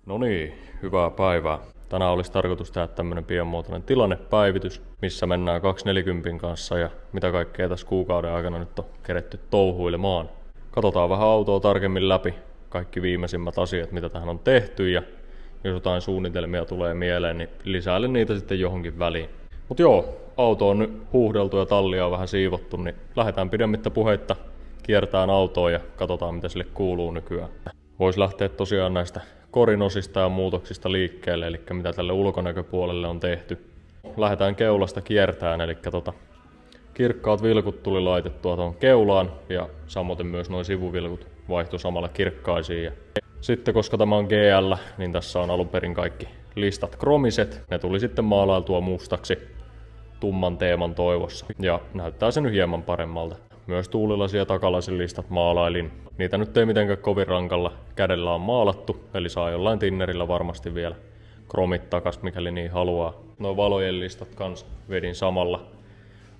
No niin, hyvää päivää. Tänään olisi tarkoitus tehdä tämmönen pienmuotoinen tilannepäivitys, missä mennään 240 kanssa ja mitä kaikkea tässä kuukauden aikana nyt on keretty touhuilemaan. Katsotaan vähän autoa tarkemmin läpi, kaikki viimeisimmät asiat mitä tähän on tehty ja jos jotain suunnitelmia tulee mieleen, niin lisäilen niitä sitten johonkin väliin. Mut joo, auto on nyt huuhdeltu ja tallia on vähän siivottu, niin lähdetään pidemmittä puheitta kiertään autoa ja katsotaan mitä sille kuuluu nykyään. Voisi lähteä tosiaan näistä korinosista ja muutoksista liikkeelle, eli mitä tälle ulkonäköpuolelle on tehty. Lähdetään keulasta kiertään, eli kirkkaat vilkut tuli laitettua tuon keulaan ja samoin myös nuo sivuvilkut vaihtui samalla kirkkaisiin. Sitten koska tämä on GL, niin tässä on alun perin kaikki listat kromiset. Ne tuli sitten maalailtua mustaksi tumman teeman toivossa ja näyttää se nyt hieman paremmalta. Myös tuulilasin takalasin listat maalailin. Niitä nyt ei mitenkään kovin rankalla kädellä on maalattu, eli saa jollain tinnerillä varmasti vielä kromit takas, mikäli niin haluaa. Nuo valojen listat kans vedin samalla.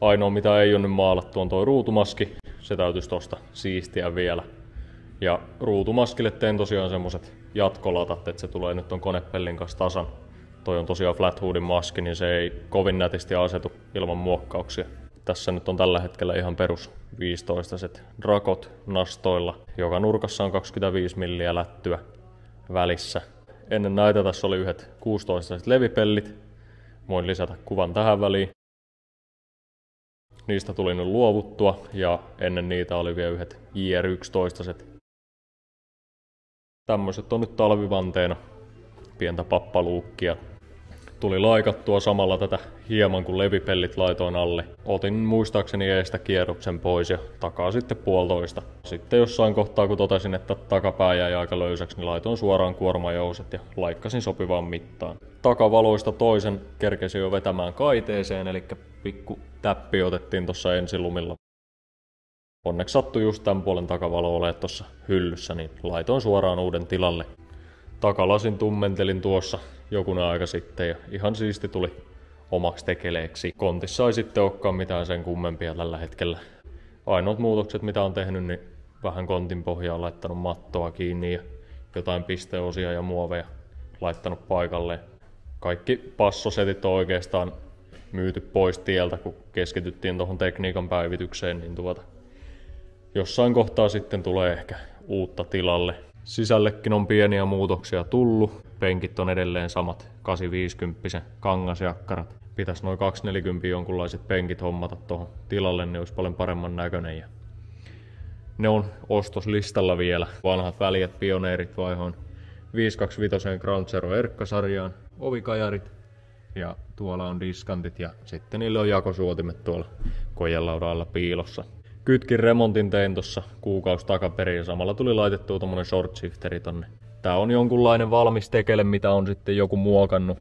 Ainoa mitä ei ole nyt maalattu on toi ruutumaski, se täytyisi tosta siistiä vielä. Ja ruutumaskille tein tosiaan semmoset jatkolatat, että se tulee nyt ton konepellin kanssa tasan. Toi on tosiaan flathoodin maski, niin se ei kovin nätisti asetu ilman muokkauksia. Tässä nyt on tällä hetkellä ihan perus 15-set drakot nastoilla. Joka nurkassa on 25 milliä lättyä välissä. Ennen näitä tässä oli yhdet 16-set levipellit. Voin lisätä kuvan tähän väliin. Niistä tuli nyt luovuttua ja ennen niitä oli vielä yhdet JR11-set. Tämmöiset on nyt talvivanteena. Pientä pappaluukkia. Tuli laikattua samalla tätä hieman kun levipellit laitoin alle. Otin muistaakseni eestä kierroksen pois ja takaa sitten 1,5. Sitten jossain kohtaa kun totesin, että takapää jäi aika löysäksi, niin laitoin suoraan kuormajouset ja laikkasin sopivaan mittaan. Takavaloista toisen kerkesin jo vetämään kaiteeseen, eli pikku täppi otettiin tuossa ensilumilla. Onneksi sattui just tämän puolen takavalo olemaan tuossa hyllyssä, niin laitoin suoraan uuden tilalle. Takalasin tummentelin tuossa jokunen aika sitten ja ihan siisti tuli omaksi tekeleeksi. Kontissa ei sitten olekaan mitään sen kummempia tällä hetkellä. Ainoat muutokset mitä on tehnyt, niin vähän kontin pohjaan laittanut mattoa kiinni ja jotain pisteosia ja muoveja laittanut paikalleen. Kaikki passosetit on oikeastaan myyty pois tieltä, kun keskityttiin tuohon tekniikan päivitykseen, niin jossain kohtaa sitten tulee ehkä uutta tilalle. Sisällekin on pieniä muutoksia tullut. Penkit on edelleen samat 850 kangasjakkarat. Pitäisi noin 240 jonkunlaiset penkit hommata tuohon tilalle, niin olisi paljon paremman näköinen. Ja ne on ostoslistalla vielä. Vanhat väljät pioneerit vaihoin 525 Ground Zero Erkka-sarjaan. Ovikajarit ja tuolla on diskantit ja sitten niillä on jakosuotimet tuolla kojelaudalla piilossa. Kytkin remontin tein tuossa kuukausi takaperin ja samalla tuli laitettua tommonen short shifteri tonne. Tää on jonkunlainen valmis tekele, mitä on sitten joku muokannut.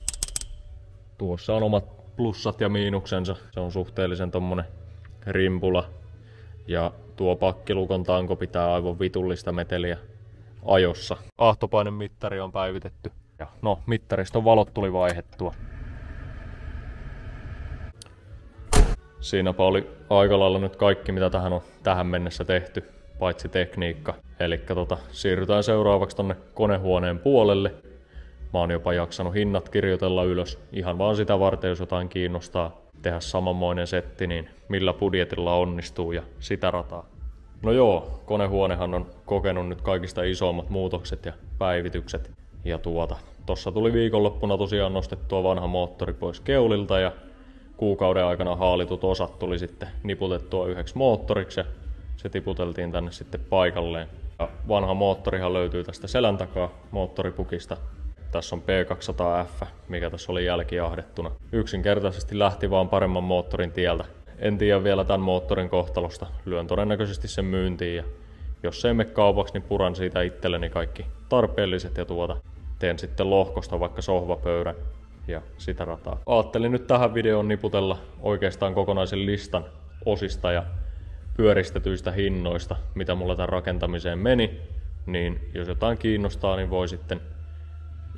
Tuossa on omat plussat ja miinuksensa. Se on suhteellisen tommonen rimpula. Ja tuo pakkilukon tanko pitää aivan vitullista meteliä ajossa. Ahtopainemmittari on päivitetty. Ja no, mittariston valot tuli vaihdettua. Siinäpä oli aika lailla nyt kaikki, mitä tähän on tähän mennessä tehty, paitsi tekniikka. Eli siirrytään seuraavaksi tonne konehuoneen puolelle. Mä oon jopa jaksanut hinnat kirjoitella ylös ihan vaan sitä varten, jos jotain kiinnostaa tehdä samanmoinen setti, niin millä budjetilla onnistuu ja sitä rataa. No joo, konehuonehan on kokenut nyt kaikista isommat muutokset ja päivitykset. Ja tossa tuli viikonloppuna tosiaan nostettua vanha moottori pois keulilta ja kuukauden aikana haalitut osat tuli sitten niputettua yhdeksi moottoriksi ja se tiputeltiin tänne sitten paikalleen. Ja vanha moottorihan löytyy tästä selän takaa moottoripukista. Tässä on P200F, mikä tässä oli jälkiahdettuna. Yksinkertaisesti lähti vaan paremman moottorin tieltä. En tiedä vielä tämän moottorin kohtalosta. Lyön todennäköisesti sen myyntiin ja jos ei mene kaupaksi, niin puran siitä itselleni kaikki tarpeelliset ja teen sitten lohkosta vaikka sohvapöydän. Ja sitä rataa. Ajattelin nyt tähän videoon niputella oikeastaan kokonaisen listan osista ja pyöristetyistä hinnoista, mitä mulla tämän rakentamiseen meni. Niin jos jotain kiinnostaa, niin voi sitten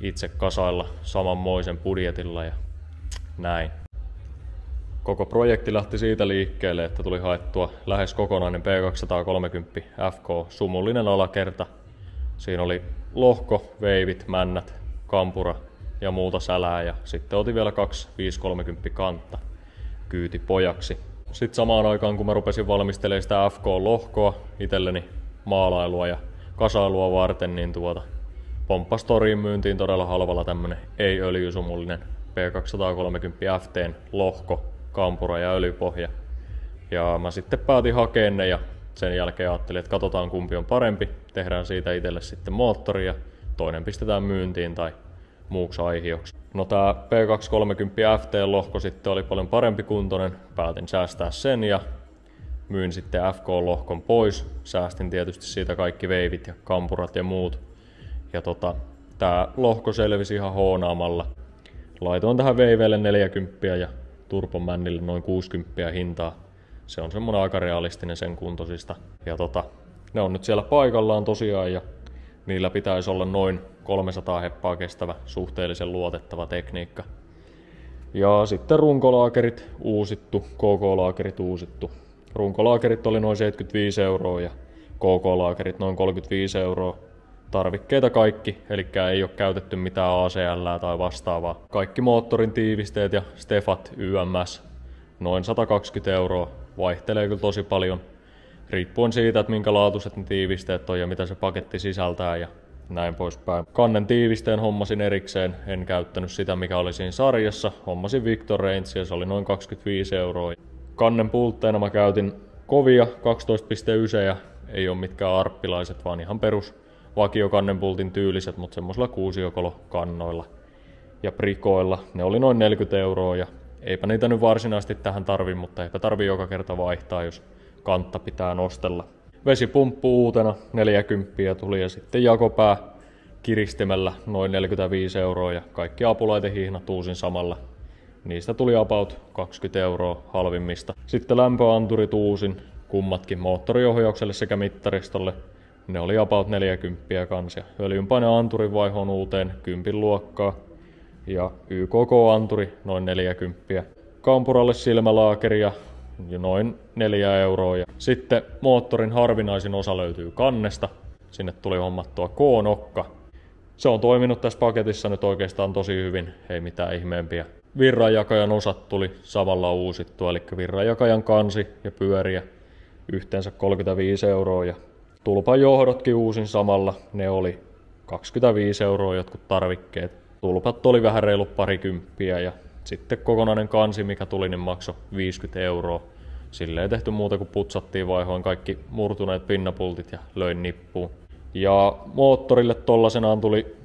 itse kasailla samanmoisen budjetilla ja näin. Koko projekti lähti siitä liikkeelle, että tuli haettua lähes kokonainen P230 FK sumullinen alakerta. Siinä oli lohko, veivit, männät, kampura ja muuta sälää ja sitten otin vielä 2 530 kantta kyytipojaksi. Sitten samaan aikaan kun mä rupesin valmistelemaan sitä FK-lohkoa itselleni maalailua ja kasailua varten, niin pomppas toriin myyntiin todella halvalla tämmönen ei-öljysumullinen P230 FT:n lohko, kampura ja öljypohja. Ja mä sitten päätin hakea ne ja sen jälkeen ajattelin, että katsotaan kumpi on parempi, tehdään siitä itselle sitten moottori ja toinen pistetään myyntiin tai muuksi aihioksi. No tää P230 FT-lohko sitten oli paljon parempi kuntoinen, päätin säästää sen ja myin sitten FK-lohkon pois. Säästin tietysti siitä kaikki veivit ja kampurat ja muut. Ja tää lohko selvisi ihan hoonaamalla. Laitoin tähän veiveille 40 ja turbomännille noin 60 hintaa. Se on semmonen aika realistinen sen kuntosista. Ja ne on nyt siellä paikallaan tosiaan ja niillä pitäisi olla noin 300 heppaa kestävä, suhteellisen luotettava tekniikka. Ja sitten runkolaakerit uusittu, KK-laakerit uusittu. Runkolaakerit oli noin 75 € ja KK-laakerit noin 35 €. Tarvikkeita kaikki, eli ei ole käytetty mitään ACL tai vastaavaa. Kaikki moottorin tiivisteet ja stefat YMS noin 120 €. Vaihtelee kyllä tosi paljon, riippuen siitä, että minkä laatuiset ne tiivisteet on ja mitä se paketti sisältää ja näin poispäin. Kannen tiivisteen hommasin erikseen, en käyttänyt sitä mikä oli siinä sarjassa. Hommasin Victor Range ja se oli noin 25 €. Kannen pultteena mä käytin kovia 12.9, ei ole mitkään arppilaiset, vaan ihan perus vakiokannenpultin tyyliset, mutta semmoisilla kuusiokolokannoilla ja prikoilla. Ne oli noin 40 € ja eipä niitä nyt varsinaisesti tähän tarvi, mutta eipä tarvi joka kerta vaihtaa, jos kantta pitää nostella. Vesipumppu uutena 40 tuli ja sitten jakopää kiristimellä noin 45 € ja kaikki apulaitehihnat uusin samalla. Niistä tuli about 20 € halvimmista. Sitten lämpöanturit uusin kummatkin moottoriohjaukselle sekä mittaristolle. Ne oli about 40 kans ja öljynpaineanturin vaihoon uuteen 10 luokkaa ja YKK-anturi noin 40. Kampuralle silmälaakeri ja noin 4 €. Ja sitten moottorin harvinaisin osa löytyy kannesta. Sinne tuli hommattua K-nokka. Se on toiminut tässä paketissa nyt oikeastaan tosi hyvin, ei mitään ihmeempiä. Virranjakajan osat tuli samalla uusittua, eli virranjakajan kansi ja pyöriä yhteensä 35 € ja tulpan johdotkin uusin samalla, ne oli 25 € jotkut tarvikkeet. Tulpat oli vähän reilu parikymppiä ja sitten kokonainen kansi mikä tuli niin maksoi 50 €. Sille ei tehty muuta kuin putsattiin vaihoin kaikki murtuneet pinnapultit ja löin nippuun. Ja moottorille tollasenaan tuli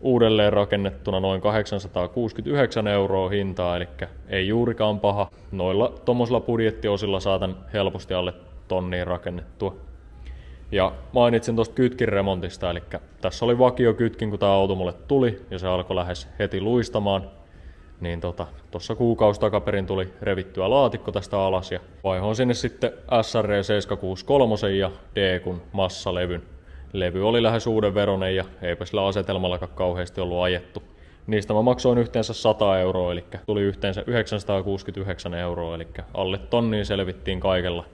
uudelleen rakennettuna noin 869 € hintaa, eli ei juurikaan paha. Noilla tommosilla budjettiosilla saatan helposti alle tonniin rakennettua. Ja mainitsin tuosta kytkin remontista, eli tässä oli vakiokytkin kun tämä auto mulle tuli ja se alkoi lähes heti luistamaan. Niin tuossa kuukausi takaperin tuli revittyä laatikko tästä alas ja vaihoin sinne sitten SR 763 ja D-kun massalevyn. Levy oli lähes uuden veronen ja eipä sillä asetelmallakaan kauheasti ollut ajettu. Niistä mä maksoin yhteensä 100 €, eli tuli yhteensä 969 €, eli alle tonniin selvittiin kaikella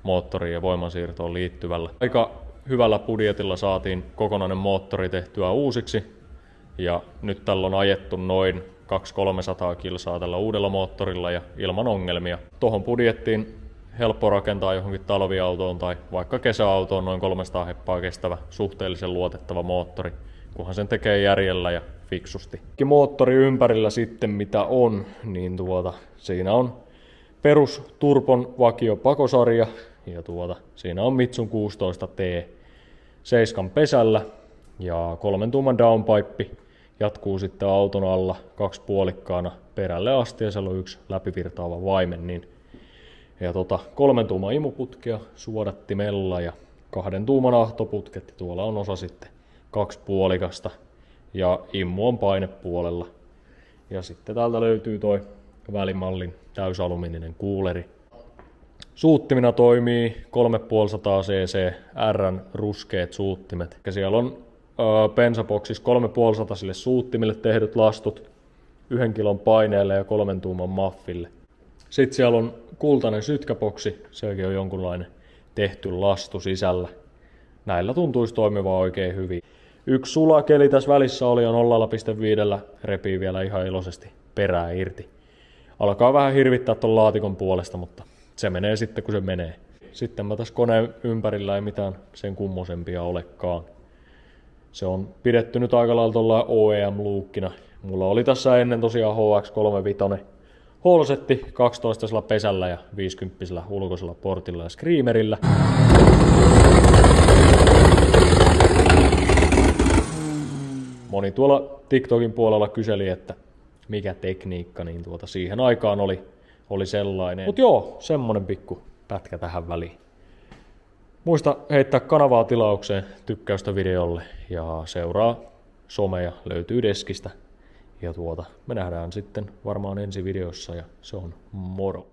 moottoriin ja voimansiirtoon liittyvällä. Aika hyvällä budjetilla saatiin kokonainen moottori tehtyä uusiksi ja nyt tällä on ajettu noin 200-300 kilsaa tällä uudella moottorilla ja ilman ongelmia. Tuohon budjettiin helppo rakentaa johonkin talviautoon tai vaikka kesäautoon noin 300 heppaa kestävä, suhteellisen luotettava moottori, kunhan sen tekee järjellä ja fiksusti. Moottori ympärillä sitten mitä on, niin siinä on perus Turbon vakio pakosarja ja siinä on Mitsun 16T 7 pesällä ja 3 tuuman downpipe jatkuu sitten auton alla 2 puolikkaana perälle asti ja siellä on 1 läpivirtaava vaimen. Ja 3 tuuman imuputkea suodattimella ja 2 tuuman ahtoputket ja tuolla on osa sitten 2 puolikasta ja immu on painepuolella. Ja sitten täältä löytyy toi välimallin täysalumiininen kuuleri. Suuttimina toimii 3500 cc R:n ruskeat suuttimet. Ja siellä on bensaboksissa 3500 suuttimille tehdyt lastut 1 kilon paineelle ja 3 tuuman maffille. Sitten siellä on kultainen sytkäboksi, sekin on jonkunlainen tehty lastu sisällä. Näillä tuntuisi toimivan oikein hyvin. Yksi sulakeli tässä välissä oli jo 0,5, repii vielä ihan iloisesti perää irti. Alkaa vähän hirvittää ton laatikon puolesta, mutta se menee sitten kun se menee. Sitten mä tässä koneen ympärillä ei mitään sen kummosempia olekaan. Se on pidetty nyt aika lailla tuolla OEM-luukkina. Mulla oli tässä ennen tosiaan HX35 holsetti 12 pesällä ja 50 ulkoisella portilla ja screamerillä. Moni tuolla TikTokin puolella kyseli, että mikä tekniikka, niin siihen aikaan oli sellainen. Mut joo, semmonen pikku pätkä tähän väliin. Muista heittää kanavaa tilaukseen, tykkäystä videolle ja seuraa someja, löytyy deskistä. Ja me nähdään sitten varmaan ensi videossa ja se on moro.